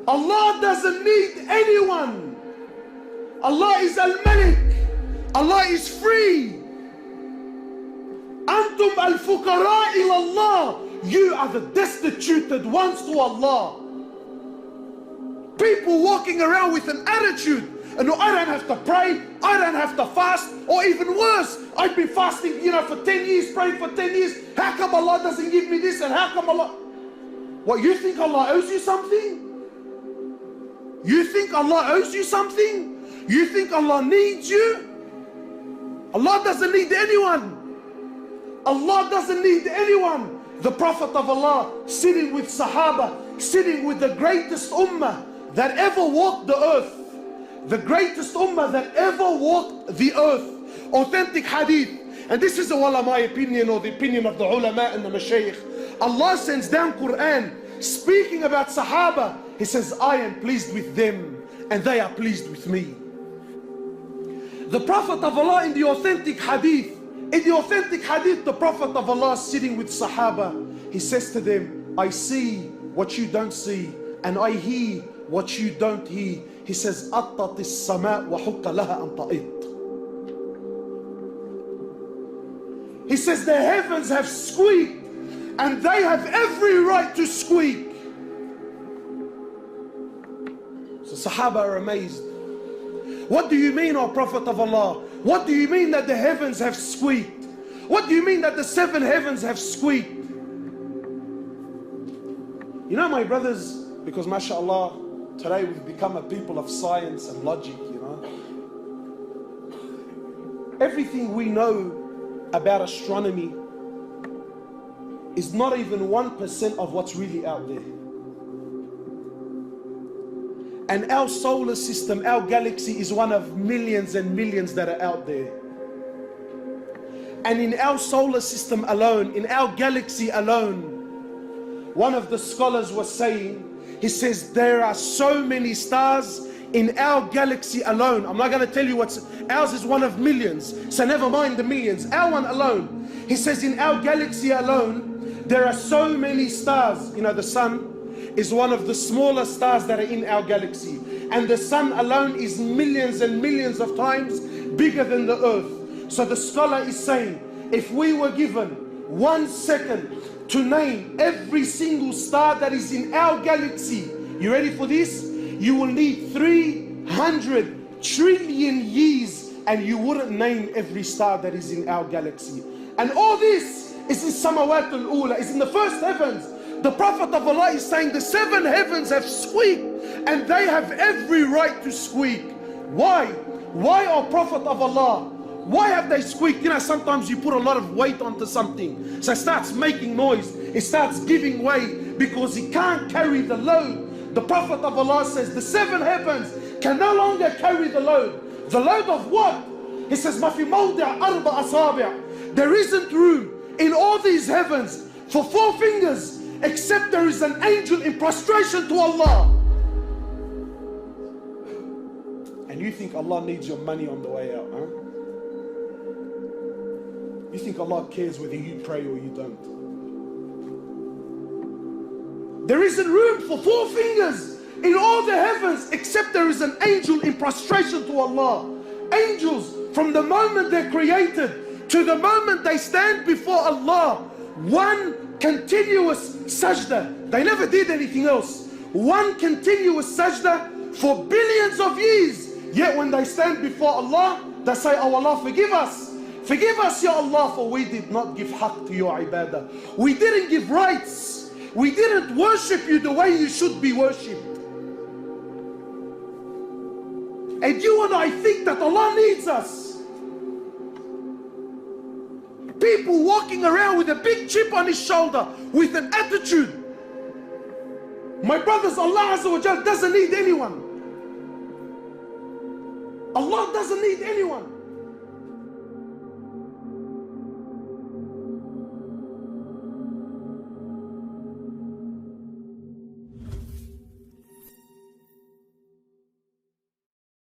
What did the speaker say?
Allah doesn't need anyone. Allah is Al-Malik. Allah is free. Antum al-fuqara ila Allah. You are the destituted ones to Allah. People walking around with an attitude, and no, I don't have to pray, I don't have to fast, or even worse, I've been fasting, for 10 years, praying for 10 years. How come Allah doesn't give me this, and how come Allah... What, you think Allah owes you something? You think Allah owes you something? You think Allah needs you? Allah doesn't need anyone. Allah doesn't need anyone. The Prophet of Allah sitting with Sahaba, sitting with the greatest ummah that ever walked the earth. The greatest ummah that ever walked the earth. Authentic hadith. And this is my opinion, or the opinion of the ulama and the mashaykh. Allah sends down Quran speaking about Sahaba. He says, I am pleased with them and they are pleased with me. The Prophet of Allah in the authentic hadith, the Prophet of Allah sitting with Sahaba, he says to them, I see what you don't see, and I hear what you don't hear. He says, أَطَّتِ السَّمَاء وَحُقَّ لَهَا أَن تَئِطْ. He says, the heavens have squeaked, and they have every right to squeak. So Sahaba are amazed. What do you mean, O Prophet of Allah? What do you mean that the heavens have squeaked? What do you mean that the 7 heavens have squeaked? You know, my brothers, because mashallah, today we've become a people of science and logic, Everything we know about astronomy is not even 1% of what's really out there. And our solar system, our galaxy, is one of millions and millions that are out there. And in our solar system alone, in our galaxy alone, one of the scholars was saying, he says, there are so many stars in our galaxy alone. I'm not going to tell you what's, ours is one of millions, so never mind the millions, our one alone. He says in our galaxy alone, there are so many stars. The sun is one of the smaller stars that are in our galaxy. And the sun alone is millions and millions of times bigger than the earth. So the scholar is saying, if we were given 1 second to name every single star that is in our galaxy, you ready for this? You will need 300 trillion years and you wouldn't name every star that is in our galaxy. And all this is in Samawat al-Ula, is in the first heavens. The Prophet of Allah is saying the 7 heavens have squeaked and they have every right to squeak. Why? Why, O Prophet of Allah? Why have they squeaked? Sometimes you put a lot of weight onto something, so it starts making noise, it starts giving way because it can't carry the load. The Prophet of Allah says the 7 heavens can no longer carry the load. The load of what? He says, مَا فِي مَوْضِعَ أَرْبَعَ أَصَابِعَ. There isn't room in all these heavens for 4 fingers, except there is an angel in prostration to Allah. And you think Allah needs your money on the way out, huh? You think Allah cares whether you pray or you don't? There isn't room for 4 fingers in all the heavens except there is an angel in prostration to Allah. Angels, from the moment they're created to the moment they stand before Allah, one continuous sajda. They never did anything else. One continuous sajda for billions of years. Yet when they stand before Allah, they say, oh Allah, forgive us. Forgive us, Ya Allah, for we did not give haqq to your ibadah. We didn't give rights. We didn't worship you the way you should be worshipped. And you and I think that Allah needs us. People walking around with a big chip on his shoulder with an attitude. My brothers, Allah Azza wa Jal doesn't need anyone. Allah doesn't need anyone.